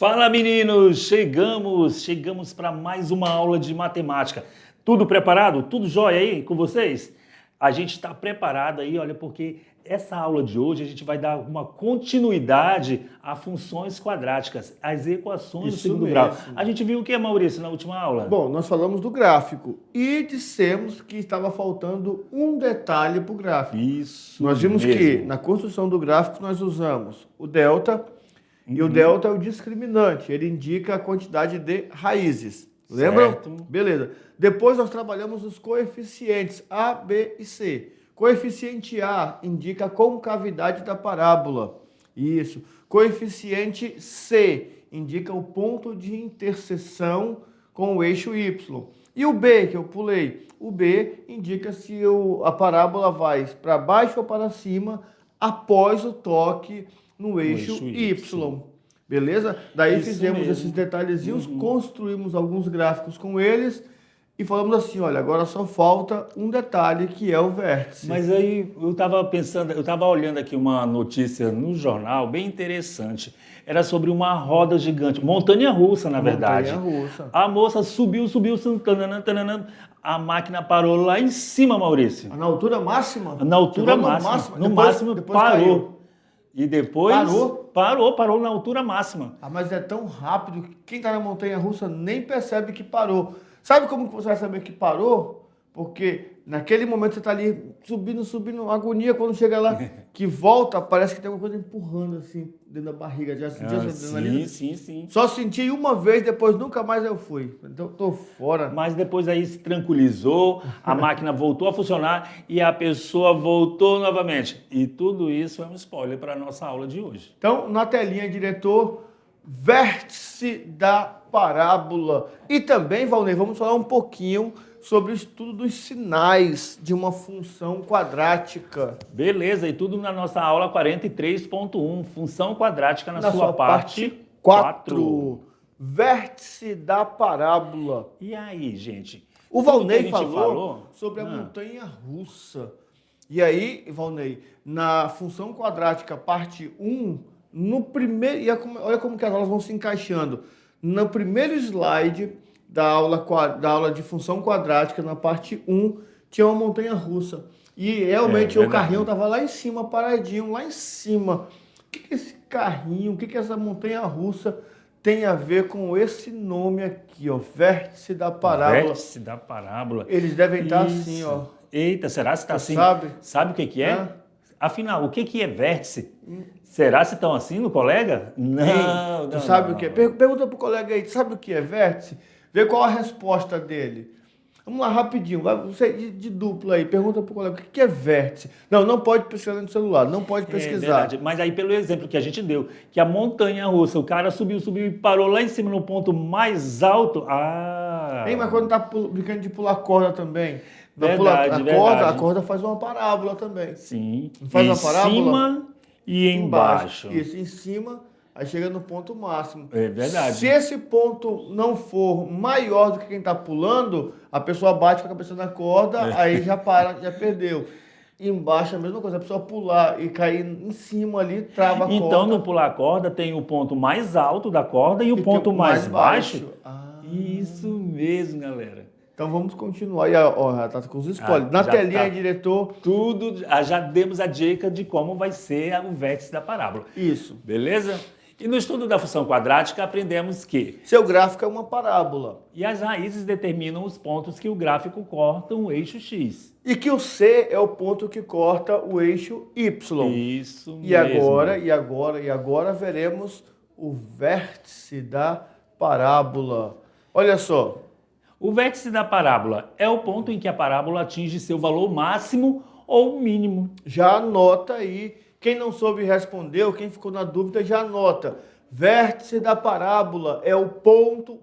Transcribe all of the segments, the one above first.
Fala, meninos! Chegamos para mais uma aula de matemática. Tudo preparado? Tudo jóia aí com vocês? A gente está preparado aí, olha, porque essa aula de hoje a gente vai dar uma continuidade a funções quadráticas, as equações do Isso segundo grau. mesmo. A gente viu o que, Maurício, na última aula? Bom, nós falamos do gráfico e dissemos que estava faltando um detalhe para o gráfico. Isso Nós vimos mesmo. que na construção do gráfico nós usamos o delta, e o delta é o discriminante, ele indica a quantidade de raízes. Lembram? Certo. Beleza. Depois nós trabalhamos os coeficientes A, B e C. Coeficiente A indica a concavidade da parábola. Isso. Coeficiente C indica o ponto de interseção com o eixo Y. E o B, que eu pulei, o B indica se a parábola vai para baixo ou para cima após o toque no eixo Y. Beleza? Daí Isso fizemos mesmo. esses detalhezinhos, construímos alguns gráficos com eles e falamos assim, olha, agora só falta um detalhe que é o vértice. Mas aí eu estava pensando, eu estava olhando aqui uma notícia no jornal bem interessante. Era sobre uma roda gigante, montanha-russa, na verdade. Montanha-russa. A moça subiu, tananã, a máquina parou lá em cima, Maurício. Na altura máxima? Na altura Chegou máxima. No depois máximo parou. parou. E depois Parou? parou na altura máxima. Ah, mas é tão rápido que quem está na montanha-russa nem percebe que parou. Sabe como que você vai saber que parou? Porque naquele momento você está ali subindo, agonia, quando chega lá, que volta, parece que tem alguma coisa empurrando assim, dentro da barriga. Já sentiu essa adrenalina? Sim. Só senti uma vez, depois nunca mais eu fui. Então tô fora. Mas depois aí se tranquilizou, a máquina voltou a funcionar e a pessoa voltou novamente. E tudo isso é um spoiler para a nossa aula de hoje. Então, na telinha, diretor, vértice da parábola. E também, Valnei, vamos falar um pouquinho sobre o estudo dos sinais de uma função quadrática. Beleza, e tudo na nossa aula 43.1, função quadrática na sua parte 4. Vértice da parábola. E aí, gente? O Tudo que a Valnei gente falou sobre a montanha-russa. E aí, Valnei, na função quadrática parte 1, no primeiro, olha como que as aulas vão se encaixando. No primeiro slide da aula de função quadrática, na parte 1, tinha uma montanha-russa. E realmente o carrinho estava lá em cima, paradinho, lá em cima. O que é esse carrinho, o que é essa montanha-russa tem a ver com esse nome aqui, ó, vértice da parábola? Vértice da parábola. Eles devem estar assim, ó. Eita, será que está assim? Sabe o que é? Afinal, o que é vértice? Será que estão assim no colega? Não. Tu sabe o que é? Pergunta pro colega aí, tu sabe o que é vértice? Vê qual a resposta dele. Vamos lá, rapidinho. Você de dupla aí, pergunta pro colega, o que é vértice? Não pode pesquisar no celular, não pode pesquisar. É verdade. Mas aí pelo exemplo que a gente deu, que a montanha-russa, o cara subiu e parou lá em cima no ponto mais alto. Mas quando tá brincando de pular corda também. Verdade. A corda faz uma parábola também. Sim. Não faz uma parábola? Em cima e embaixo. Isso, em cima, aí chega no ponto máximo. É verdade. Se esse ponto não for maior do que quem está pulando, a pessoa bate com a cabeça na corda, aí já já perdeu. Embaixo é a mesma coisa, a pessoa pular e cair em cima ali, trava a corda. Então, no pular corda, tem o ponto mais alto da corda e o ponto mais baixo. Isso mesmo, galera. Então vamos continuar. E ó, tá com os spoilers. Na telinha, diretor. Tudo, já demos a dica de como vai ser o vértice da parábola. Isso. Beleza? E no estudo da função quadrática aprendemos que seu gráfico é uma parábola. E as raízes determinam os pontos que o gráfico corta o eixo X. E que o C é o ponto que corta o eixo Y. Isso mesmo. E agora veremos o vértice da parábola. Olha só. O vértice da parábola é o ponto em que a parábola atinge seu valor máximo ou mínimo. Já anota aí. Quem não soube responder, ou quem ficou na dúvida, já anota. Vértice da parábola é o ponto.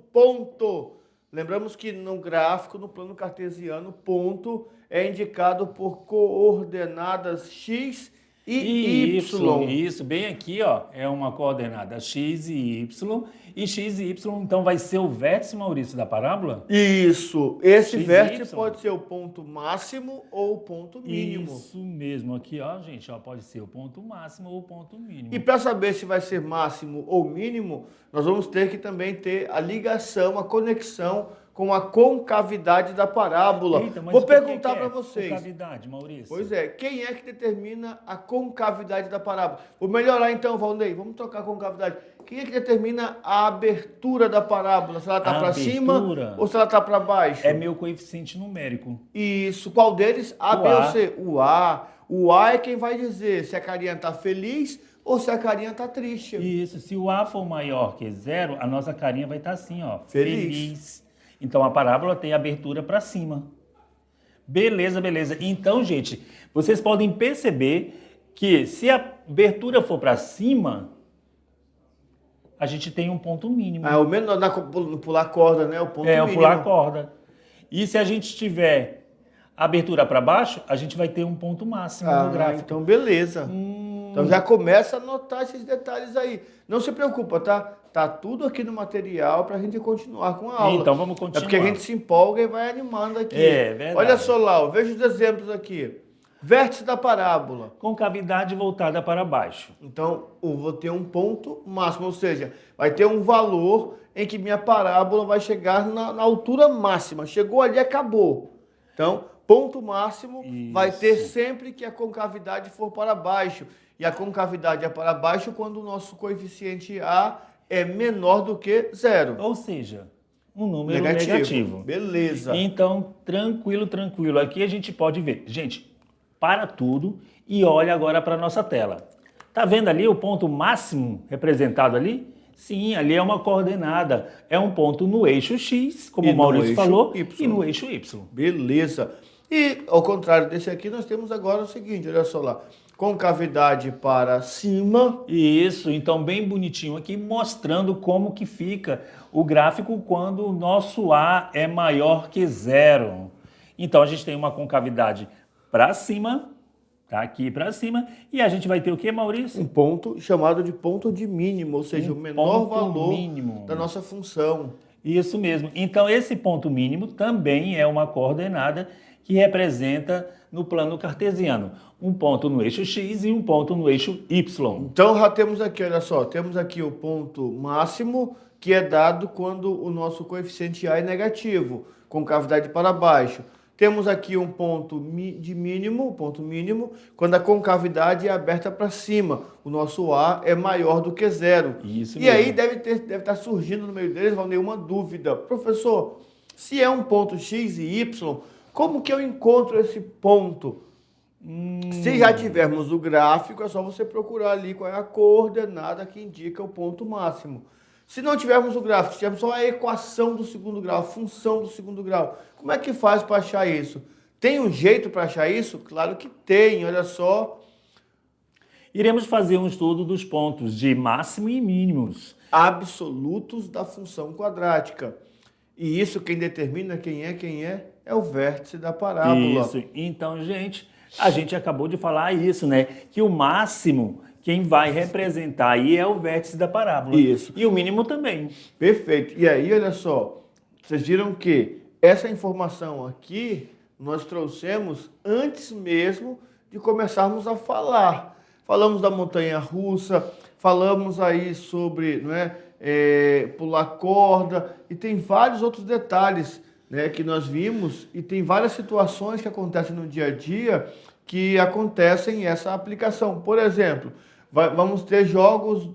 Lembramos que no gráfico, no plano cartesiano, ponto é indicado por coordenadas x e Y. Isso, bem aqui, ó, é uma coordenada x e y, então vai ser o vértice, Maurício, da parábola? Isso. Esse X e vértice Y. pode ser o ponto máximo ou o ponto mínimo. Isso mesmo, aqui, ó, gente, ó, pode ser o ponto máximo ou o ponto mínimo. E para saber se vai ser máximo ou mínimo, nós vamos ter que também ter a ligação, a conexão com a concavidade da parábola. Eita, mas Vou o que perguntar é para vocês. concavidade, Maurício? Pois é, quem é que determina a concavidade da parábola? Vou melhorar então, Valnei, vamos trocar a concavidade. Quem é que determina a abertura da parábola? Se ela está para cima ou se ela está para baixo? É meu coeficiente numérico. Isso, qual deles? A, O B ou A. C? O A. O A é quem vai dizer se a carinha está feliz ou se a carinha está triste. Isso, se o A for maior que 0, a nossa carinha vai estar assim, ó, Feliz. Então a parábola tem abertura para cima. Beleza, beleza. Então, gente, vocês podem perceber que se a abertura for para cima, a gente tem um ponto mínimo. Ah, o menor no pular corda, né? O ponto mínimo. O pular corda. E se a gente tiver abertura para baixo, a gente vai ter um ponto máximo no gráfico. Então, beleza. Então já começa a anotar esses detalhes aí. Não se preocupa, tá? Tá tudo aqui no material para a gente continuar com a aula. Então vamos continuar. É porque a gente se empolga e vai animando aqui. É verdade. Olha só lá, ó, veja os exemplos aqui. Vértice da parábola. Concavidade voltada para baixo. Então, eu vou ter um ponto máximo, ou seja, vai ter um valor em que minha parábola vai chegar na altura máxima. Chegou ali, acabou. Então, ponto máximo vai ter sempre que a concavidade for para baixo. E a concavidade é para baixo quando o nosso coeficiente A é menor do que 0. Ou seja, um número negativo. Beleza. Então, tranquilo, tranquilo. Aqui a gente pode ver. Gente, para tudo e olha agora para a nossa tela. Tá vendo ali o ponto máximo representado ali? Sim, ali é uma coordenada. É um ponto no eixo X, como o Maurício falou, e no eixo Y. Beleza. E, ao contrário desse aqui, nós temos agora o seguinte, olha só lá. Concavidade para cima. Isso, então bem bonitinho aqui, mostrando como que fica o gráfico quando o nosso A é maior que 0. Então a gente tem uma concavidade para cima, tá aqui para cima, e a gente vai ter o que, Maurício? Um ponto chamado de ponto de mínimo, ou seja, o menor valor da nossa função. Isso mesmo. Então esse ponto mínimo também é uma coordenada que representa no plano cartesiano um ponto no eixo X e um ponto no eixo Y. Então já temos aqui, olha só, temos aqui o ponto máximo que é dado quando o nosso coeficiente A é negativo, concavidade para baixo. Temos aqui um ponto de mínimo, ponto mínimo, quando a concavidade é aberta para cima. O nosso A é maior do que 0. Isso e mesmo. aí deve estar surgindo no meio deles, Valnei, uma dúvida. Professor, se é um ponto X e Y, como que eu encontro esse ponto? Se já tivermos o gráfico, é só você procurar ali qual é a coordenada que indica o ponto máximo. Se não tivermos o gráfico, tivermos só a equação do segundo grau, a função do segundo grau, como é que faz para achar isso? Tem um jeito para achar isso? Claro que tem, olha só. Iremos fazer um estudo dos pontos de máximo e mínimos. Absolutos da função quadrática. E isso quem determina quem é o vértice da parábola. Isso. Então, gente, a gente acabou de falar isso, né? Que o máximo, quem vai representar aí é o vértice da parábola. Isso. E o mínimo também. Perfeito. E aí, olha só, vocês viram que essa informação aqui nós trouxemos antes mesmo de começarmos a falar. Falamos da montanha-russa, falamos aí sobre, não é, pular corda, e tem vários outros detalhes, né, que nós vimos, e tem várias situações que acontecem no dia a dia que acontecem essa aplicação. Por exemplo, vamos ter jogos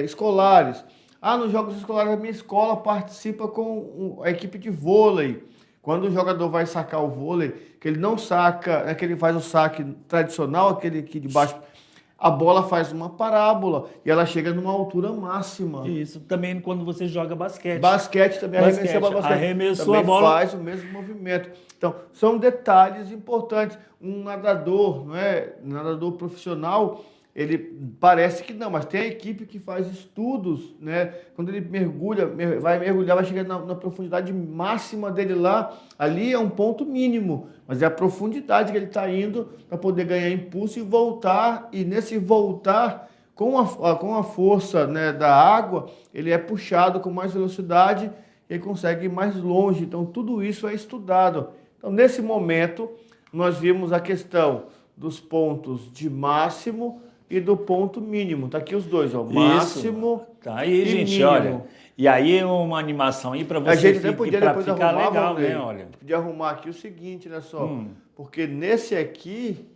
escolares. Nos jogos escolares a minha escola participa com a equipe de vôlei. Quando o jogador vai sacar o vôlei, que ele não saca, que ele faz o saque tradicional, aquele aqui de baixo, a bola faz uma parábola e ela chega numa altura máxima. Isso, também quando você joga basquete. Basquete também, Arremessou também a bola. faz o mesmo movimento. Então, são detalhes importantes. Um nadador, não é? Nadador profissional, ele parece que não, mas tem a equipe que faz estudos, né? Quando ele vai mergulhar, vai chegar na profundidade máxima dele lá, ali é um ponto mínimo, mas é a profundidade que ele está indo para poder ganhar impulso e voltar, e nesse voltar, com a força, né, da água, ele é puxado com mais velocidade e ele consegue ir mais longe. Então, tudo isso é estudado. Então, nesse momento, nós vimos a questão dos pontos de máximo e do ponto mínimo. Tá aqui os dois, ó. Máximo. Isso. Tá aí, e gente, mínimo. olha. E aí uma animação aí para você A gente até podia pra depois ficar arrumar, legal, Valnei. né? Olha. Podia arrumar aqui o seguinte, né, só. Porque nesse aqui,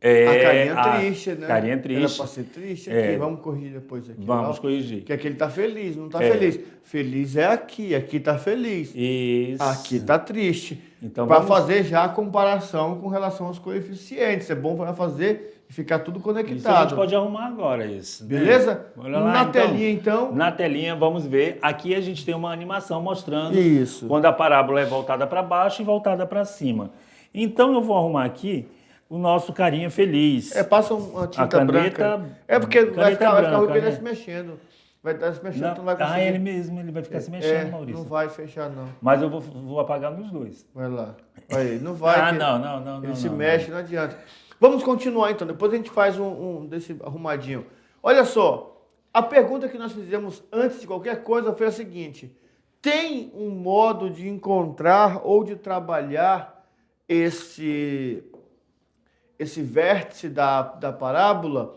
É, a carinha triste, né? Carinha triste. Era pra ser triste aqui. Vamos corrigir depois aqui. Vamos ó. corrigir. Que aqui ele tá feliz, não tá feliz. Feliz é aqui tá feliz. Isso. Aqui tá triste. Então para vamos fazer já a comparação com relação aos coeficientes. É bom para fazer e ficar tudo conectado. Isso a gente pode arrumar agora isso. Beleza? Né? Olha lá, na telinha, então. Na telinha, vamos ver. Aqui a gente tem uma animação mostrando isso. Quando a parábola é voltada para baixo e voltada para cima. Então eu vou arrumar aqui o nosso carinha feliz. Passa uma tinta caneta, branca. Porque vai ficar ruim branca, ele né? se mexendo. Vai estar se mexendo, Não, não vai conseguir. ele mesmo, ele vai ficar se mexendo, Maurício. Não vai fechar, não. Mas eu vou apagar nos dois. Vai lá. Aí, não vai. Não. Ele se mexe, não adianta. Vamos continuar, então. Depois a gente faz um desse arrumadinho. Olha só. A pergunta que nós fizemos antes de qualquer coisa foi a seguinte. Tem um modo de encontrar ou de trabalhar esse vértice da parábola?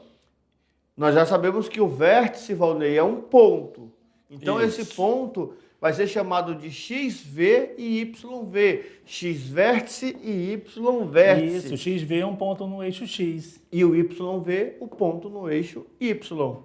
Nós já sabemos que o vértice, Valnei, é um ponto. Então, esse ponto vai ser chamado de XV e YV. X vértice e Y vértice. Isso, XV é um ponto no eixo X. E o YV, o ponto no eixo Y.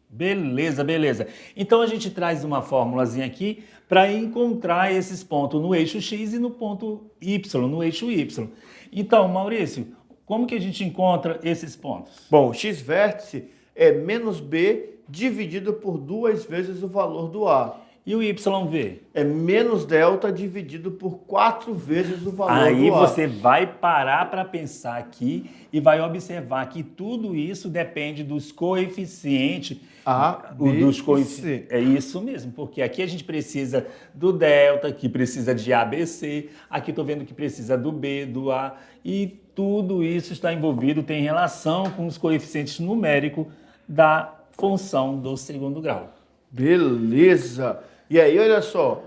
Beleza. Então, a gente traz uma fórmulazinha aqui para encontrar esses pontos no eixo X e no ponto Y, no eixo Y. Então, Maurício, como que a gente encontra esses pontos? Bom, X vértice é menos B dividido por 2 vezes o valor do A. E o YV? É menos delta dividido por 4 vezes o valor Aí do A. você vai parar para pensar aqui e vai observar que tudo isso depende dos coeficientes. A, B dos e coeficientes. C. É isso mesmo, porque aqui a gente precisa do delta, aqui precisa de ABC, aqui estou vendo que precisa do B, do A, e tudo isso está envolvido, tem relação com os coeficientes numéricos da função do segundo grau. Beleza. E aí, olha só,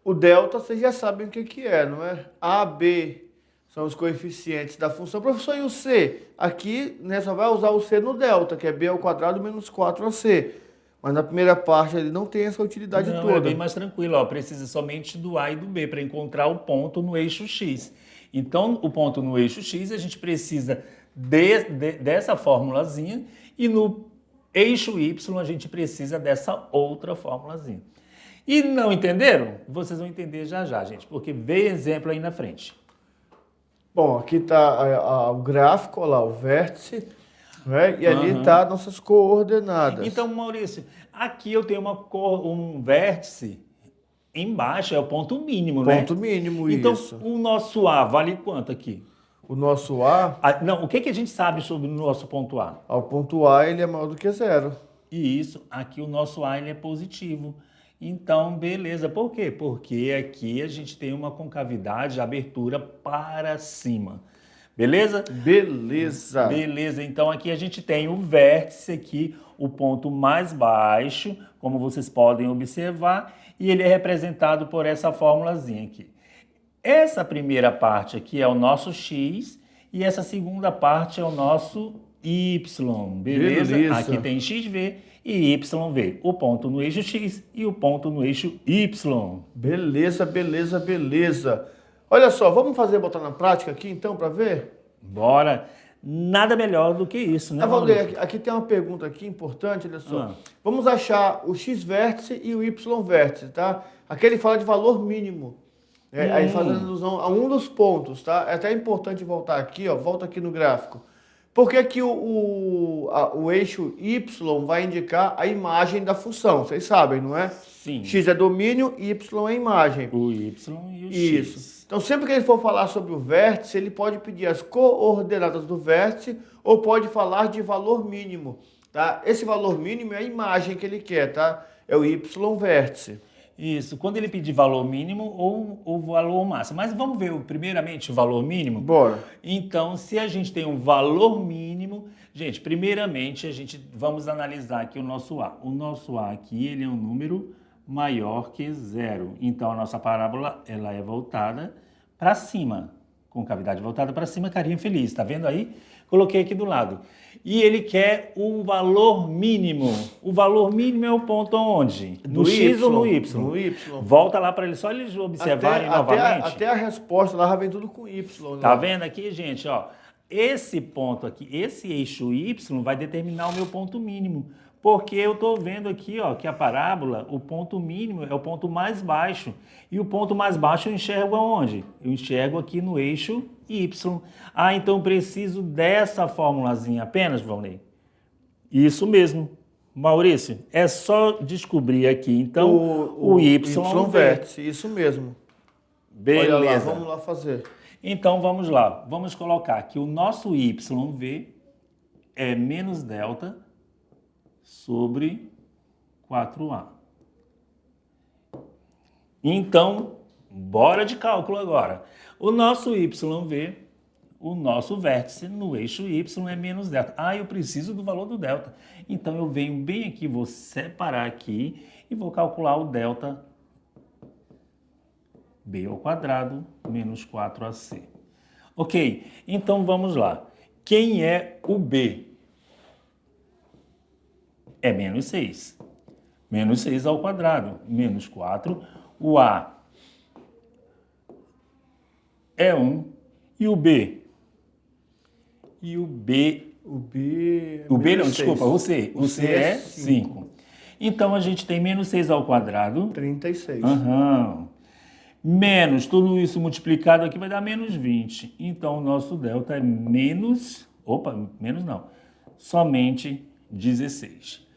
o delta vocês já sabem o que é, não é? A, B são os coeficientes da função. Professor, e o C? Aqui, né, só vai usar o C no delta, que é B ao quadrado menos 4AC. Mas na primeira parte ele não tem essa utilidade Não, toda. é bem mais tranquilo, ó. Precisa somente do A e do B para encontrar o ponto no eixo X. Então, o ponto no eixo X, a gente precisa dessa formulazinha e no eixo Y a gente precisa dessa outra formulazinha. E não entenderam? Vocês vão entender já, gente, porque veio exemplo aí na frente. Bom, aqui está o gráfico, olha lá, o vértice, né? E ali está nossas coordenadas. Então, Maurício, aqui eu tenho um vértice embaixo, é o ponto mínimo, né? Ponto mínimo, então, isso. Então, o nosso A vale quanto aqui? O nosso A... Não, o que a gente sabe sobre o nosso ponto A? O ponto A ele é maior do que 0. E isso, aqui o nosso A ele é positivo. Então, beleza. Por quê? Porque aqui a gente tem uma concavidade, abertura para cima. Beleza? Beleza. Beleza. Então, aqui a gente tem o vértice aqui, o ponto mais baixo, como vocês podem observar, e ele é representado por essa formulazinha aqui. Essa primeira parte aqui é o nosso X e essa segunda parte é o nosso Y. Beleza? Aqui tem XV e YV. O ponto no eixo X e o ponto no eixo Y. Beleza. Olha só, vamos botar na prática aqui então para ver? Bora. Nada melhor do que isso, né, Valnei, aqui tem uma pergunta aqui importante, olha só. Vamos achar o X vértice e o Y vértice, tá? Aqui ele fala de valor mínimo. Aí fazendo alusão a um dos pontos, tá? É até importante voltar aqui, ó. Volta aqui no gráfico. Por que que o eixo Y vai indicar a imagem da função? Vocês sabem, não é? Sim. X é domínio, Y é imagem. O Y e o Isso. X. Então, sempre que ele for falar sobre o vértice, ele pode pedir as coordenadas do vértice ou pode falar de valor mínimo, tá? Esse valor mínimo é a imagem que ele quer, tá? É o Y vértice. Isso, quando ele pedir valor mínimo ou valor máximo. Mas vamos ver primeiramente o valor mínimo? Bora. Então, se a gente tem um valor mínimo, gente, primeiramente vamos analisar aqui o nosso A. O nosso A aqui, ele é um número maior que 0. Então, a nossa parábola, ela é voltada para cima, com cavidade voltada para cima, carinha feliz, tá vendo aí? Coloquei aqui do lado. E ele quer um valor mínimo. O valor mínimo é o ponto onde? No X ou no Y? No Y. Volta lá para eles, só eles observarem novamente. Até a resposta lá já vem tudo com Y. Né? Tá vendo aqui, gente? Ó, esse ponto aqui, esse eixo Y vai determinar o meu ponto mínimo. Porque eu estou vendo aqui, ó, que a parábola, o ponto mínimo é o ponto mais baixo. E o ponto mais baixo eu enxergo aonde? Eu enxergo aqui no eixo Y. Ah, então preciso dessa formulazinha apenas, Valnei? Isso mesmo. Maurício, é só descobrir aqui, então, o Y vértice. Isso mesmo. Beleza. Olha lá, vamos lá fazer. Então, vamos lá. Vamos colocar que o nosso YV é menos delta sobre 4A. Então, bora de cálculo agora. O nosso YV, o nosso vértice no eixo Y é menos delta. Ah, eu preciso do valor do delta. Então, eu venho bem aqui, vou separar aqui e vou calcular o delta B ao quadrado menos 4AC. Ok, então vamos lá. Quem é o B? É menos 6. Menos 6 ao quadrado, menos 4. O A é 1. E o B? E o B... O B não, 6. Desculpa, o C. O C é 5. Então, a gente tem menos 6 ao quadrado. 36. Aham. Menos, tudo isso multiplicado aqui vai dar menos 20. Então, o nosso delta é menos... Opa, menos não. Somente 16.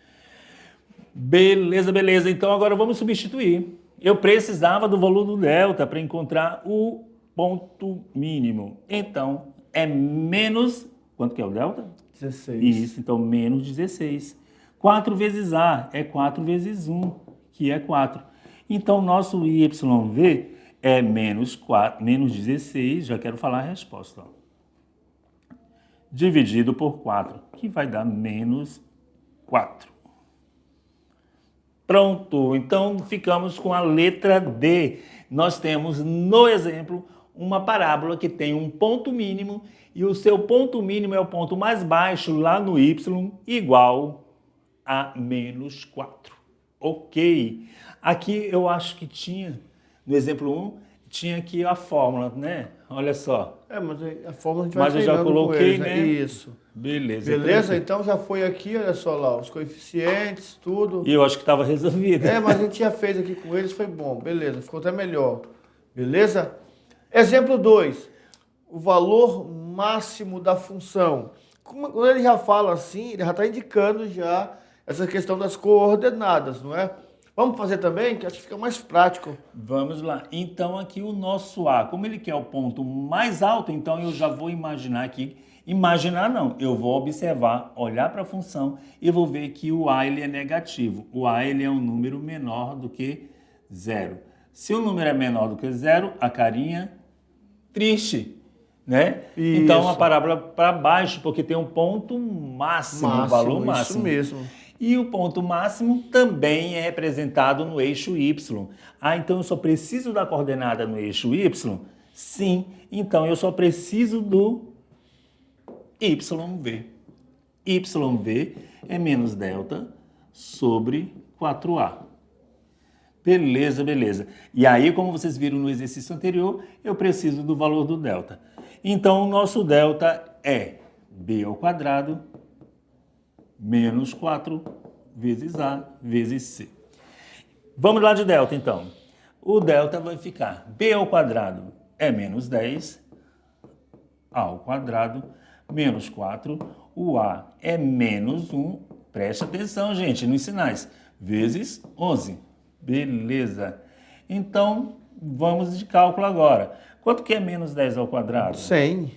Beleza, beleza. Então, agora vamos substituir. Eu precisava do valor do delta para encontrar o ponto mínimo. Então, é menos... Quanto que é o delta? 16. Isso, então menos 16. 4 vezes A é 4 vezes 1, que é 4. Então, nosso YV é menos 16, já quero falar a resposta. Ó. Dividido por 4, que vai dar menos 4. Pronto, então ficamos com a letra D. Nós temos, no exemplo, uma parábola que tem um ponto mínimo e o seu ponto mínimo é o ponto mais baixo lá no Y, igual a menos 4. Ok. Aqui eu acho que tinha, no exemplo 1, tinha aqui a fórmula, né? Olha só. Mas a fórmula a gente vai Mas eu já coloquei, eles, né? Isso. Beleza. Beleza? Então já foi aqui, olha só lá, os coeficientes, tudo. E eu acho que estava resolvido. Mas a gente já fez aqui com eles, foi bom. Beleza, ficou até melhor. Beleza? Exemplo 2. O valor máximo da função. Quando ele já fala assim, ele já está indicando já essa questão das coordenadas, não é? Vamos fazer também, que acho que fica mais prático. Vamos lá. Então, aqui o nosso A, como ele quer o ponto mais alto, então eu já vou imaginar aqui. Imaginar não, eu vou observar, olhar para a função e vou ver que o A ele é negativo. O A ele é um número menor do que 0. Se o número é menor do que 0, a carinha triste, né? Isso. Então, a parábola para baixo, porque tem um ponto máximo, um valor máximo. Isso mesmo. E o ponto máximo também é representado no eixo Y. Ah, então eu só preciso da coordenada no eixo Y? Sim, então eu só preciso do YV. YV é menos delta sobre 4A. Beleza, beleza. E aí, como vocês viram no exercício anterior, eu preciso do valor do delta. Então, o nosso delta é B ao quadrado menos 4 vezes A vezes C. Vamos lá de delta, então. O delta vai ficar B ao quadrado é menos 10 ao quadrado menos 4, o A é menos 1, preste atenção, gente, nos sinais, vezes 11. Beleza. Então, vamos de cálculo agora. Quanto que é menos 10 ao quadrado? 100.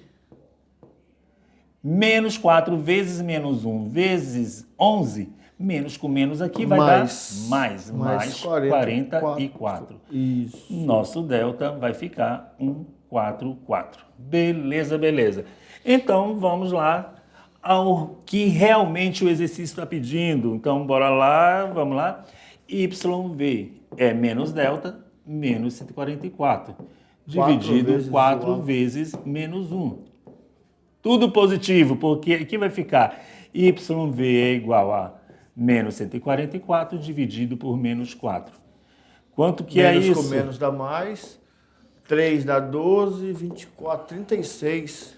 Menos 4 vezes menos 1 vezes 11, menos com menos aqui vai Mais. dar mais 44. Isso. Nosso delta vai ficar 144. Beleza, beleza. Então, vamos lá ao que realmente o exercício está pedindo. Então, bora lá, vamos lá. YV é menos delta, menos 144. Dividido 4 vezes menos 1. Tudo positivo, porque aqui vai ficar YV é igual a menos 144 dividido por menos 4. Quanto que é isso? Menos com menos dá mais. 3 dá 12, 24, 36.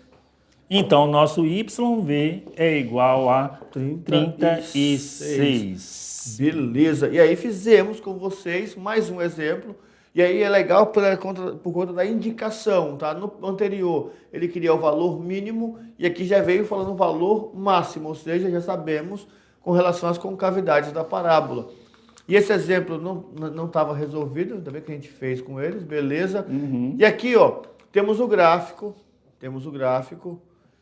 Então, nosso YV é igual a 36. Beleza. E aí fizemos com vocês mais um exemplo. E aí é legal por conta da indicação, tá? No anterior ele queria o valor mínimo e aqui já veio falando o valor máximo, ou seja, já sabemos com relação às concavidades da parábola. E esse exemplo não estava resolvido, ainda bem que a gente fez com eles, beleza? E aqui, ó, temos o gráfico.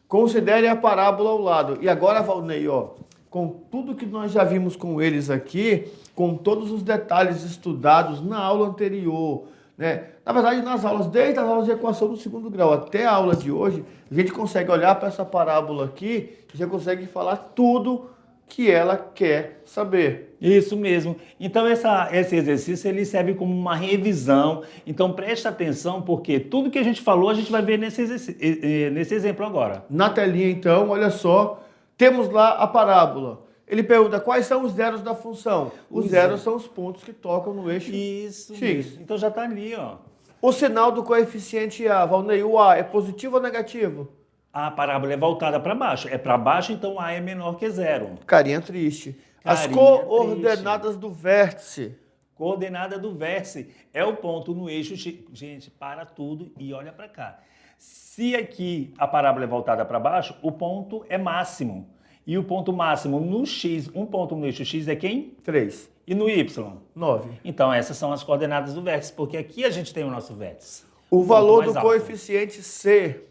Considere a parábola ao lado. E agora, Valnei, ó, com tudo que nós já vimos com eles aqui, com todos os detalhes estudados na aula anterior, né? Na verdade, desde as aulas de equação do segundo grau até a aula de hoje, a gente consegue olhar para essa parábola aqui e já consegue falar tudo que ela quer saber. Isso mesmo. Então, esse exercício ele serve como uma revisão. Então, preste atenção, porque tudo que a gente falou, a gente vai ver nesse exemplo agora. Na telinha, então, olha só, temos lá a parábola. Ele pergunta quais são os zeros da função. Os zeros são os pontos que tocam no eixo Isso X. mesmo. Então, já está ali, ó. O sinal do coeficiente A, Valnei, o A é positivo ou negativo? A parábola é voltada para baixo. É para baixo, então A é menor que zero. Carinha triste. As Carinha coordenadas do vértice. Coordenada do vértice é o ponto no eixo X. Gente, para tudo e olha para cá. Se aqui a parábola é voltada para baixo, o ponto é máximo. E o ponto máximo no X, um ponto no eixo X é quem? 3. E no Y? 9. Então essas são as coordenadas do vértice, porque aqui a gente tem o nosso vértice. O valor do coeficiente C.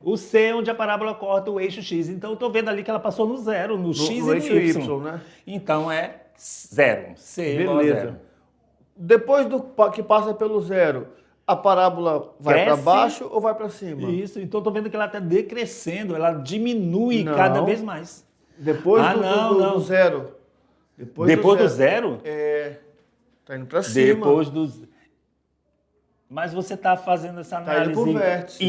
O C é onde a parábola corta o eixo X. Então eu estou vendo ali que ela passou no zero, no X e no eixo Y, né? Então é zero. C igual a zero. Depois que passa pelo zero, a parábola vai para baixo ou vai para cima? Isso, então estou vendo que ela está decrescendo, ela diminui cada vez mais. Depois do zero. Depois do zero? É, tá indo para cima. Depois do... Mas você está fazendo essa análise indo pro vértice.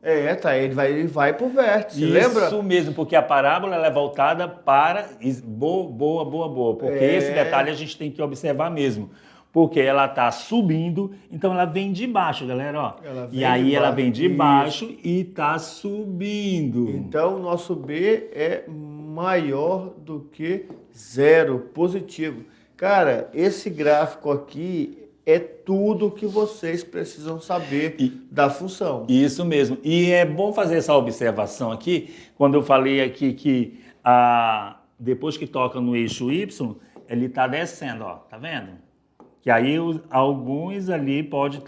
Ele vai para o vértice, lembra? Isso mesmo, porque a parábola ela é voltada para... Boa. Porque esse detalhe a gente tem que observar mesmo. Porque ela está subindo, então ela vem de baixo, galera, ó. Ela vem de baixo e está subindo. Então, o nosso B é maior do que zero, positivo. Cara, esse gráfico aqui é tudo que vocês precisam saber da função. Isso mesmo. E é bom fazer essa observação aqui, quando eu falei aqui que depois que toca no eixo Y, ele está descendo, ó, tá vendo? Que aí alguns ali pode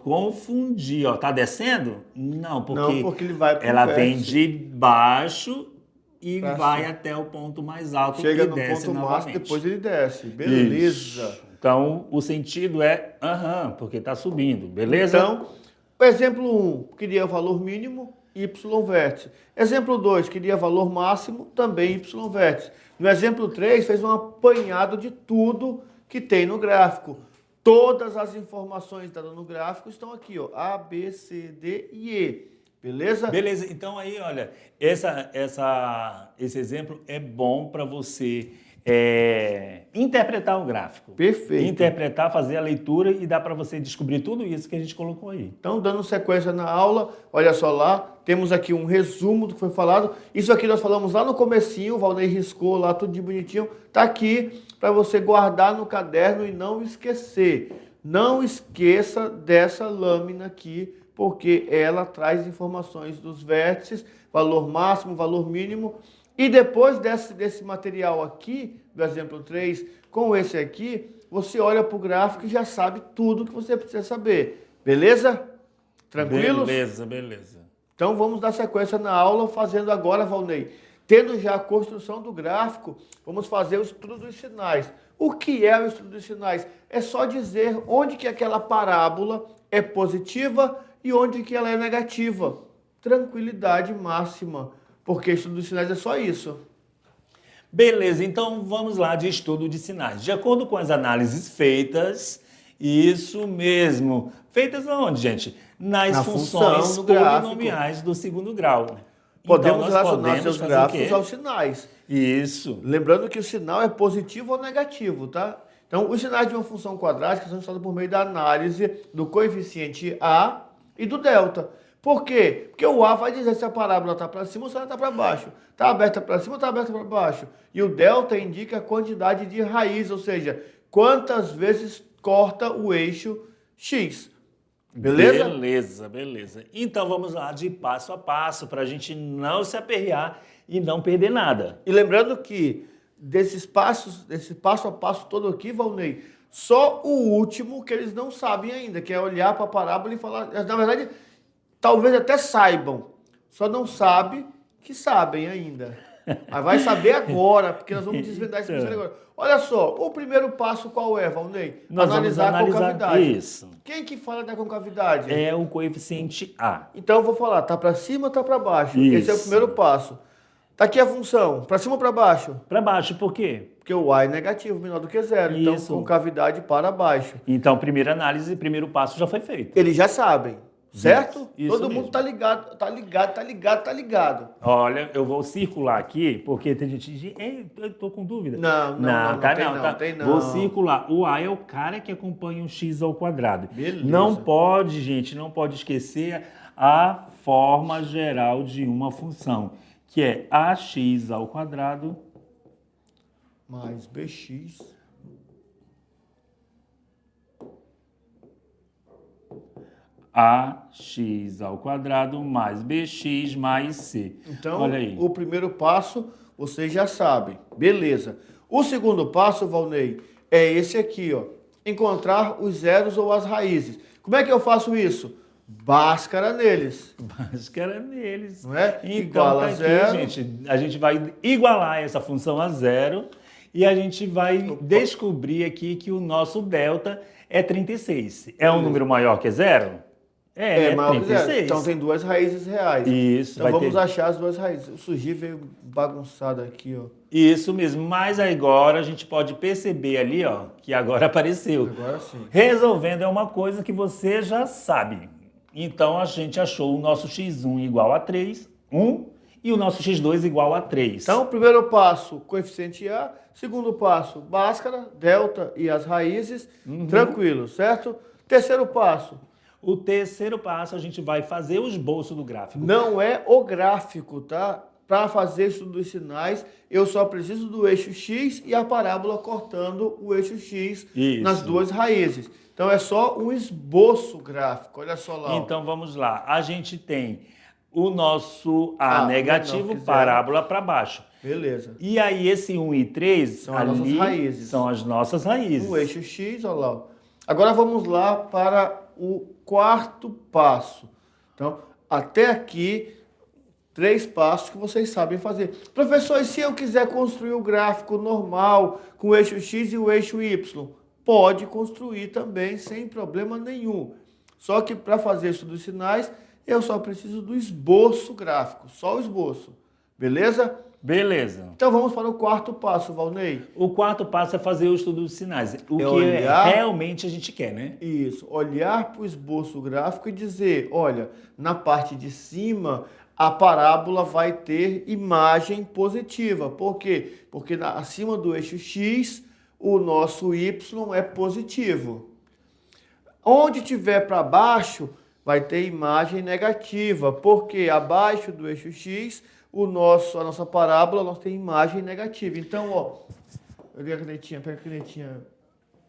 confundir, ó, tá descendo? Não, porque ele vai pro ela vértice. vem de baixo e vai até o ponto mais alto. Chega e no desce ponto novamente. máximo, depois ele desce. Beleza. Isso. Então, o sentido é porque está subindo, beleza? Então, exemplo 1, queria valor mínimo, Y vértice. Exemplo 2, queria valor máximo, também Y vértice. No exemplo 3, fez um apanhado de tudo que tem no gráfico. Todas as informações dadas no gráfico estão aqui, ó, A, B, C, D e E. Beleza? Beleza. Então aí, olha, esse exemplo é bom para você interpretar o gráfico. Perfeito. Interpretar, fazer a leitura e dá para você descobrir tudo isso que a gente colocou aí. Então, dando sequência na aula, olha só lá, temos aqui um resumo do que foi falado. Isso aqui nós falamos lá no comecinho, o Valnei riscou lá tudo de bonitinho. Tá aqui para você guardar no caderno e não esquecer. Não esqueça dessa lâmina aqui Porque ela traz informações dos vértices, valor máximo, valor mínimo, e depois desse material aqui, do exemplo 3, com esse aqui, você olha para o gráfico e já sabe tudo que você precisa saber. Beleza? Tranquilos? Beleza, beleza. Então vamos dar sequência na aula, fazendo agora, Valnei. Tendo já a construção do gráfico, vamos fazer o estudo dos sinais. O que é o estudo dos sinais? É só dizer onde que aquela parábola é positiva e onde que ela é negativa. Tranquilidade máxima, porque estudo dos sinais é só isso. Beleza, então vamos lá de estudo de sinais. De acordo com as análises feitas, isso mesmo. Feitas aonde, gente? Nas Na funções função, no gráfico. polinomiais do segundo grau. Podemos então, nós relacionar seus fazer o gráficos quê? aos sinais. Isso. Lembrando que o sinal é positivo ou negativo, tá? Então, os sinais de uma função quadrática são estudados por meio da análise do coeficiente A e do delta. Por quê? Porque o A vai dizer se a parábola está para cima ou se ela está para baixo. Está aberta para cima ou está aberta para baixo. E o delta indica a quantidade de raiz, ou seja, quantas vezes corta o eixo X. Beleza? Beleza, beleza. Então vamos lá de passo a passo para a gente não se aperrear e não perder nada. E lembrando que desse passo a passo todo aqui, Valnei, só o último que eles não sabem ainda, que é olhar para a parábola e falar. Na verdade, talvez até saibam, só não sabe que sabem ainda. Mas vai saber agora, porque nós vamos desvendar esse mistério agora. Olha só, o primeiro passo qual é, Valnei? Nós vamos a concavidade. isso. Quem que fala da concavidade? É o coeficiente A. Então eu vou falar, tá para cima ou tá para baixo? Isso. Esse é o primeiro passo. Tá aqui a função, para cima ou para baixo? Para baixo, por quê? Porque o A é negativo, menor do que zero. Então, Isso. concavidade para baixo. Então, primeira análise, primeiro passo já foi feito. Eles já sabem, certo? Isso Todo mesmo. mundo tá ligado, tá ligado, tá ligado, tá ligado. Olha, eu vou circular aqui, porque tem gente que diz, "Ei, eu tô com dúvida." Não, tem não. Vou circular. O A é o cara que acompanha o x ao quadrado. Beleza. Não pode, gente, não pode esquecer a forma geral de uma função, que é ax ao quadrado Mais BX. ax ao quadrado mais bx mais c. Então, olha aí. o primeiro passo, vocês já sabem. Beleza. O segundo passo, Valnei, é esse aqui, ó. Encontrar os zeros ou as raízes. Como é que eu faço isso? Báscara neles. Báscara neles. Não é? Então, Igual tá a aqui, zero. gente. A gente vai igualar essa função a zero e a gente vai descobrir aqui que o nosso delta é 36. É um número maior que zero? É maior que 36. zero. Então tem duas raízes reais. Isso, Então vai vamos ter... achar as duas raízes. O Sugi veio bagunçado aqui, ó. Isso mesmo, mas agora a gente pode perceber ali, ó, que agora apareceu. Agora sim. Resolvendo é uma coisa que você já sabe. Então a gente achou o nosso x1 igual a 3, 1, e o nosso x2 igual a 3. Então, primeiro passo, coeficiente A. Segundo passo, báscara, delta e as raízes. Tranquilo, certo? Terceiro passo. O terceiro passo, a gente vai fazer o esboço do gráfico. Não é o gráfico, tá? Para fazer estudo dos sinais, eu só preciso do eixo X e a parábola cortando o eixo X Isso. nas duas raízes. Então é só um esboço gráfico. Olha só lá. ó. Então vamos lá. A gente tem o nosso A Ah, negativo, menor que parábola para baixo. Beleza. E aí esse 1 e 3 São as nossas raízes. são as nossas raízes. O eixo X, olha lá. ó. Agora vamos lá para o quarto passo. Então, até aqui, 3 passos que vocês sabem fazer. Professor, e se eu quiser construir o gráfico normal com o eixo X e o eixo Y? Pode construir também, sem problema nenhum. Só que para fazer isso dos sinais, eu só preciso do esboço gráfico, só o esboço. Beleza? Beleza. Então vamos para o quarto passo, Valnei. O quarto passo é fazer o estudo dos sinais. O que olhar- realmente a gente quer, né? Isso, olhar para o esboço gráfico e dizer, olha, na parte de cima a parábola vai ter imagem positiva. Por quê? Porque acima do eixo X, o nosso Y é positivo. Onde tiver para baixo, vai ter imagem negativa, porque abaixo do eixo X, a nossa parábola nós tem imagem negativa. Então, ó, pega a canetinha.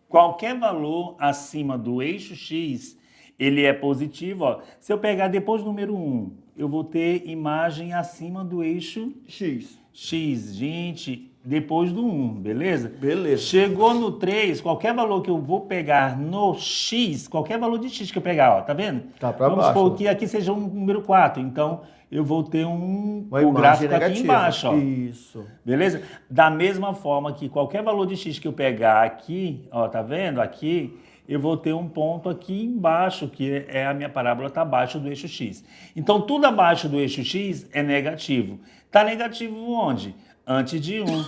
Qualquer valor acima do eixo X, ele é positivo, ó. Se eu pegar depois do número 1, eu vou ter imagem acima do eixo X. X, gente, depois do 1, beleza? Beleza. Chegou no 3, qualquer valor que eu vou pegar no X, qualquer valor de X que eu pegar, ó, tá vendo? Tá pra Vamos baixo, supor ó. que aqui seja um número 4, então eu vou ter Uma o imagem gráfico aqui negativa. embaixo, ó. Isso. Beleza? Da mesma forma que qualquer valor de X que eu pegar aqui, ó, tá vendo? Aqui, eu vou ter um ponto aqui embaixo, que é a minha parábola está abaixo do eixo X. Então, tudo abaixo do eixo X é negativo. Está negativo onde? Antes de 1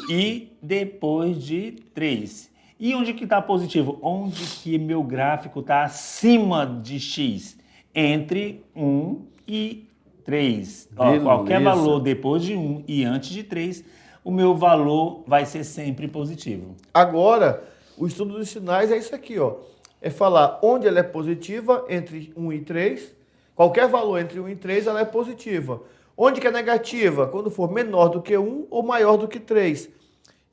e depois de 3. E onde que está positivo? Onde que meu gráfico está acima de X? Entre 1 e 3. Ó, qualquer valor depois de 1 e antes de 3, o meu valor vai ser sempre positivo. Agora, o estudo dos sinais é isso aqui, ó. É falar onde ela é positiva entre 1 e 3. Qualquer valor entre 1 e 3, ela é positiva. Onde que é negativa? Quando for menor do que 1 ou maior do que 3.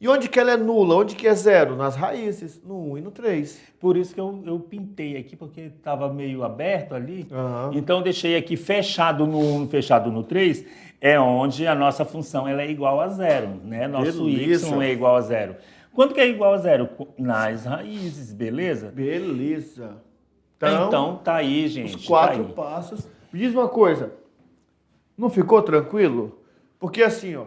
E onde que ela é nula? Onde que é zero? Nas raízes, no 1 e no 3. Por isso que eu pintei aqui, porque estava meio aberto ali. Aham. Então, eu deixei aqui fechado no 1, fechado no 3, é onde a nossa função ela é igual a zero, né? Nosso Beleza. y é igual a zero. Quanto que é igual a zero? Nas raízes, beleza? Beleza. Então tá aí, gente. Os 4 tá aí. passos. Me diz uma coisa. Não ficou tranquilo? Porque assim, ó,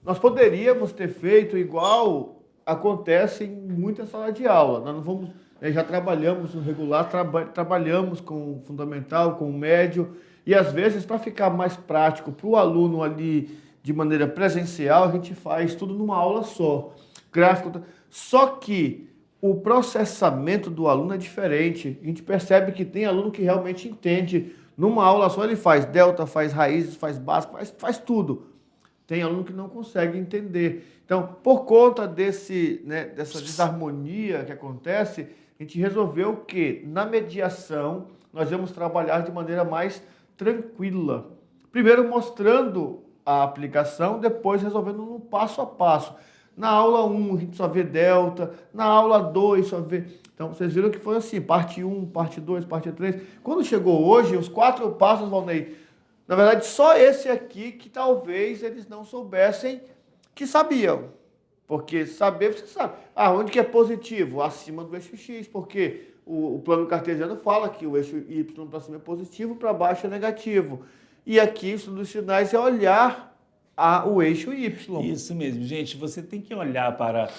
nós poderíamos ter feito igual acontece em muita sala de aula. Nós não vamos, já trabalhamos no regular, trabalhamos com o fundamental, com o médio, e às vezes para ficar mais prático para o aluno ali de maneira presencial, a gente faz tudo numa aula só. Gráfico. Só que o processamento do aluno é diferente. A gente percebe que tem aluno que realmente entende. Numa aula só ele faz delta, faz raízes, faz básico, faz tudo. Tem aluno que não consegue entender. Então, por conta dessa desarmonia que acontece, a gente resolveu que, na mediação, nós vamos trabalhar de maneira mais tranquila. Primeiro mostrando a aplicação, depois resolvendo no passo a passo. Na aula 1 a gente só vê delta, na aula 2 só vê... Então, vocês viram que foi assim, parte 1, parte 2, parte 3. Quando chegou hoje, os 4 passos, Valnei, na verdade, só esse aqui que talvez eles não soubessem que sabiam. Porque saber, você sabe. Onde que é positivo? Acima do eixo X, porque o plano cartesiano fala que o eixo Y para cima é positivo, para baixo é negativo. E aqui, isso dos sinais é olhar o eixo Y. Isso mesmo, gente. Você tem que olhar para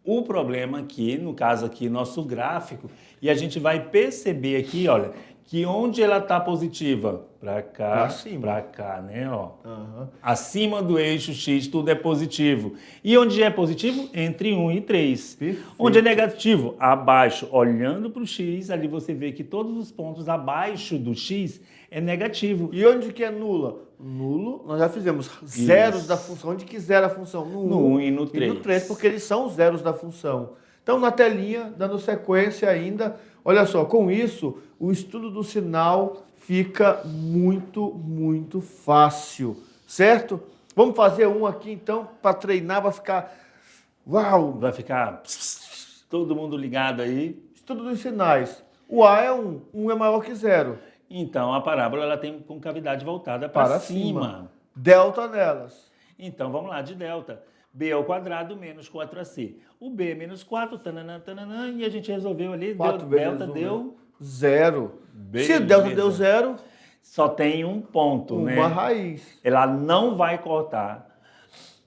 o problema aqui, no caso aqui, nosso gráfico, e a gente vai perceber aqui, olha, que onde ela está positiva? Para cá, para cá, né? Ó. Uhum. Acima do eixo X, tudo é positivo. E onde é positivo? Entre 1 e 3. Perfeito. Onde é negativo? Abaixo. Olhando para o X, ali você vê que todos os pontos abaixo do X é negativo. E onde que é nula? Nulo, nós já fizemos zeros da função. Onde que zera a função? No 1 e no 3. E no 3, porque eles são os zeros da função. Então, na telinha, dando sequência ainda, olha só, com isso, o estudo do sinal fica muito, muito fácil, certo? Vamos fazer um aqui, então, para treinar, vai ficar... Uau! Vai ficar todo mundo ligado aí. Estudo dos sinais. O A é 1, 1 é maior que 0. Então, a parábola ela tem concavidade voltada para cima. Delta nelas. Então, vamos lá, de delta. B ao quadrado menos 4AC. O B é menos 4, tananã, tananã, e a gente resolveu ali, delta deu... 0. Beleza. Se delta deu 0... Só tem um ponto, né? Uma raiz. Ela não vai cortar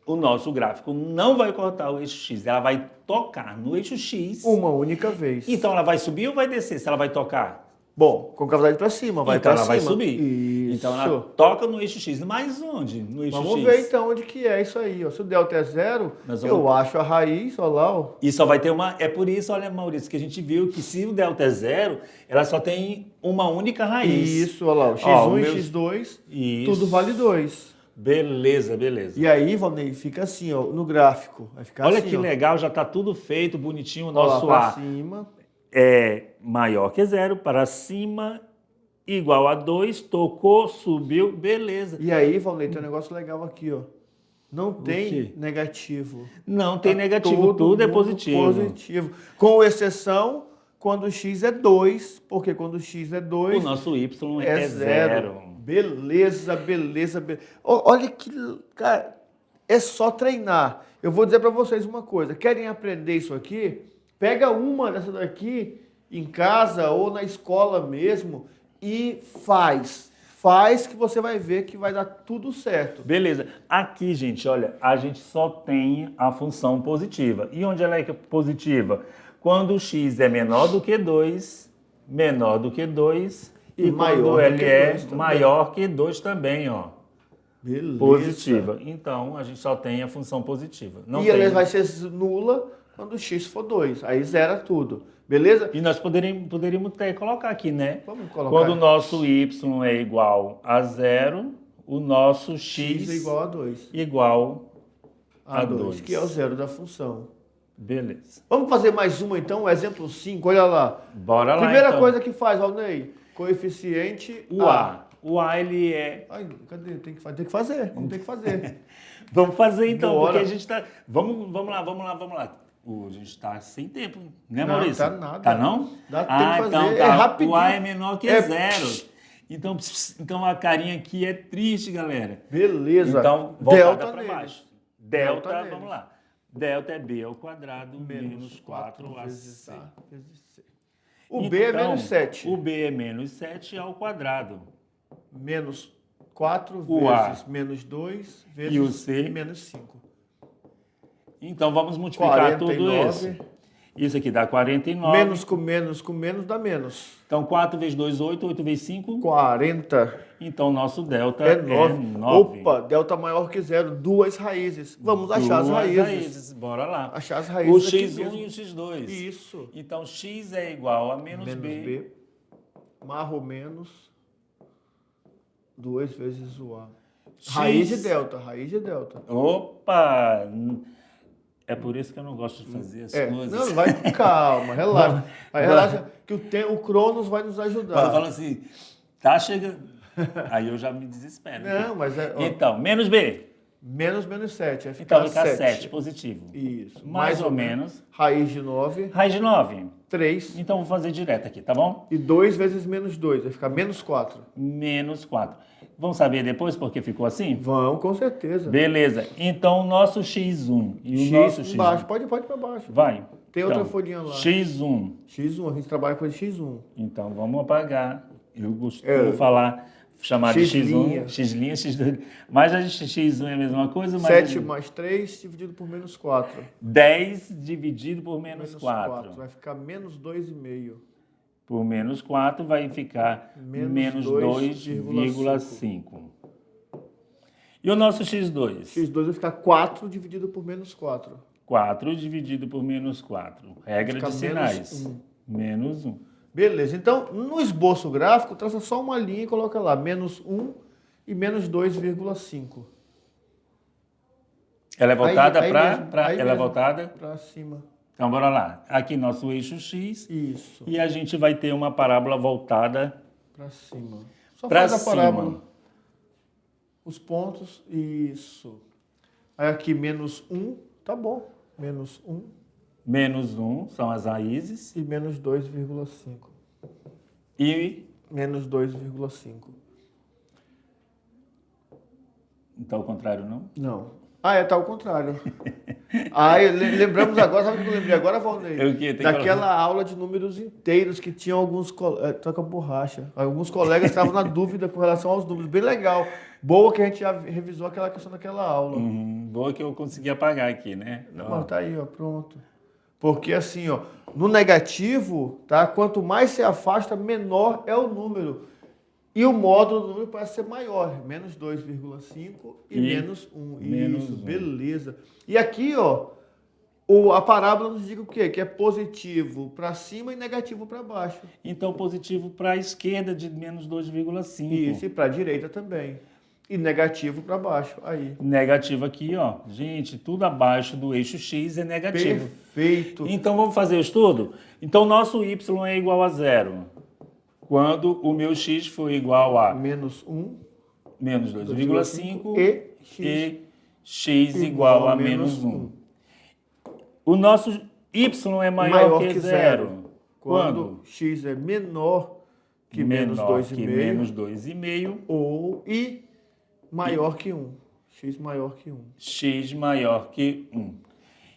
o nosso gráfico, não vai cortar o eixo X. Ela vai tocar no eixo X. Uma única vez. Então, ela vai subir ou vai descer se ela vai tocar? Bom, concavidade para cima, vai então para cima. Então ela vai subir. Isso. Então ela toca no eixo X. Mas onde? No eixo Vamos X. ver então onde que é isso aí. Ó. Se o delta é 0, eu acho a raiz, olha lá. Ó. E só vai ter uma... É por isso, olha, Maurício, que a gente viu que se o delta é 0, ela só tem uma única raiz. Isso, olha lá. O X1 e X2, isso. Tudo vale 2. Beleza, beleza. E aí, Valnei, fica assim, ó, no gráfico. Vai ficar olha assim, que ó. legal, já está tudo feito, bonitinho. O Olha nosso lá, A cima. é maior que 0, para cima, igual a 2, tocou, subiu, beleza. E aí, Valnei, tem um negócio legal aqui, ó. Não tem quê? negativo. Não tem negativo, tudo é positivo. Positivo. Com exceção quando x é 2, porque quando x é 2... O nosso y é é zero. zero. Beleza, beleza, beleza. Olha que... Cara, é só treinar. Eu vou dizer para vocês uma coisa. Querem aprender isso aqui? Pega uma dessa daqui em casa ou na escola mesmo e faz. Faz que você vai ver que vai dar tudo certo. Beleza. Aqui, gente, olha, a gente só tem a função positiva. E onde ela é positiva? Quando o x é menor do que 2, menor do que 2 e quando ele é maior que 2 também, ó. Beleza. Positiva. Então, a gente só tem a função positiva. Não e tem... ela vai ser nula quando o x for 2. Aí zera tudo. Beleza? E nós poderíamos até colocar aqui, né? Vamos colocar. Quando o nosso y é igual a 0, o nosso x é igual a 2. Igual a 2, que é o zero da função. Beleza. Vamos fazer mais uma então, o exemplo 5, olha lá. Bora lá, Primeira então. coisa que faz, Valnei, coeficiente o A. O A, ele é... Ai, cadê? Tem que fazer. Vamos ter que fazer. Vamos fazer então, Bora. porque a gente tá... Vamos lá. A gente está sem tempo, né, não, Maurício? Não, tá nada. Tá não? Dá tempo de fazer, então tá. É rapidinho. O A é menor que zero. Então a carinha aqui é triste, galera. Beleza. Então, voltada delta para neles. baixo. Delta, neles. vamos lá. Delta é B ao quadrado menos 4 vezes AC. A vezes C. O B é menos 7. O B é menos 7 ao quadrado. Menos 4 O vezes A. menos 2 vezes E o C? menos 5. Então vamos multiplicar 49. tudo isso. Isso aqui dá 49. Menos com menos dá menos. Então 4 vezes 2, 8. 8 vezes 5? 40. Então nosso delta É 9. 9. Opa, delta maior que zero. 2 raízes. Vamos achar as raízes. Bora lá. Achar as O raízes x1 e o x2. Isso. Então x é igual a menos B. Mais ou menos 2 vezes o A. Raiz de delta. Opa! É por isso que eu não gosto de fazer as coisas. Não, vai com calma, relaxa. Relaxa que o Cronos vai nos ajudar. Quando eu falo assim, tá chegando... Aí eu já me desespero. Não, mas é... Ó, então, menos B. menos 7. Vai Então ficar vai ficar 7 positivo. Isso. Mais ou menos. Raiz de 9. Raiz de 9. 3. Então vou fazer direto aqui, tá bom? E 2 vezes menos 2. Vai ficar menos 4. Menos 4. Vamos saber depois porque ficou assim? Vão, com certeza. Beleza. Então o nosso x1 e o nosso x2... Embaixo. Pode ir para baixo. Vai. Tem então, outra folhinha lá. x1. X1, a gente trabalha com esse X1. Então vamos apagar. Eu costumo chamar de x1, x', x2. Mas a x1 é a mesma coisa. Mas 7 mais 3 dividido por menos 4. 10 dividido por menos 4. Vai ficar menos 2,5. Por menos 4 vai ficar menos 2,5. E o nosso x2? X2 vai ficar 4 dividido por menos 4. 4 dividido por menos 4. Regra de sinais. Menos 1. Beleza. Então, no esboço gráfico, traça só uma linha e coloca lá menos 1 e menos 2,5. Ela é voltada para... Ela é voltada para cima. Então, bora lá. Aqui nosso eixo X. Isso. E a gente vai ter uma parábola voltada para cima. Só pra faz a parábola. Os pontos. Isso. Aí aqui menos 1. Tá bom. Menos 1. Menos 1 são as raízes. E menos 2,5. E? Menos 2,5. Então, ao contrário, não? Não. Tá ao contrário. Lembramos agora, sabe o que eu lembrei agora, Valnei? O quê? Daquela aula de números inteiros que tinha alguns toca borracha. Alguns colegas estavam na dúvida com relação aos números. Bem legal. Boa que a gente já revisou aquela questão daquela aula. Boa que eu consegui apagar aqui, né? Mas tá aí, ó, pronto. Porque assim, ó, no negativo, tá? Quanto mais se afasta, menor é o número. E o módulo do número parece ser maior, menos 2,5 e menos 1. Isso, beleza. E aqui, ó, a parábola nos diz o quê? Que é positivo para cima e negativo para baixo. Então, positivo para a esquerda de menos 2,5. Isso, e para a direita também. E negativo para baixo, aí. Negativo aqui, ó. Gente, tudo abaixo do eixo X é negativo. Perfeito. Então, vamos fazer o estudo? Então, nosso Y é igual a 0. Quando o meu x for igual a menos 1, menos 2,5 e x igual a menos 1. O nosso y é maior que 0. Quando x é menor que menos 2,5. Que menos 2,5. Ou e maior que 1. X maior que 1. X maior que 1.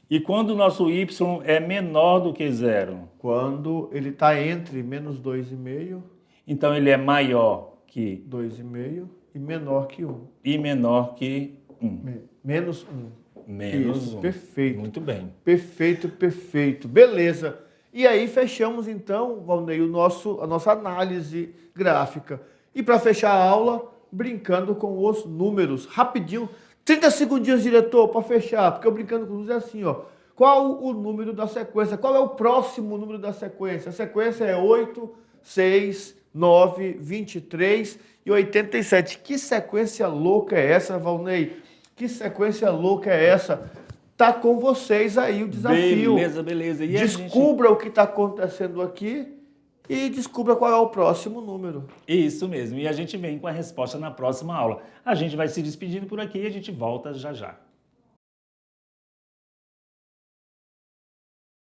E quando o nosso y é menor do que 0? Quando ele está entre menos 2,5. Então ele é maior que 2,5 e menor que 1. E menor que 1. Menos 1. Menos Isso, 1. perfeito. Muito bem. Perfeito, perfeito. Beleza. E aí fechamos então, Valnei, a nossa análise gráfica. E para fechar a aula, brincando com os números. Rapidinho, 30 segundinhos, diretor, para fechar. Porque eu brincando com os números é assim, ó. Qual o número da sequência? Qual é o próximo número da sequência? A sequência é 8, 6, 9, 23 e 87. Que sequência louca é essa, Valnei? Que sequência louca é essa? Tá com vocês aí o desafio. Beleza, beleza. E descubra o que está acontecendo aqui e descubra qual é o próximo número. Isso mesmo. E a gente vem com a resposta na próxima aula. A gente vai se despedindo por aqui e a gente volta já já.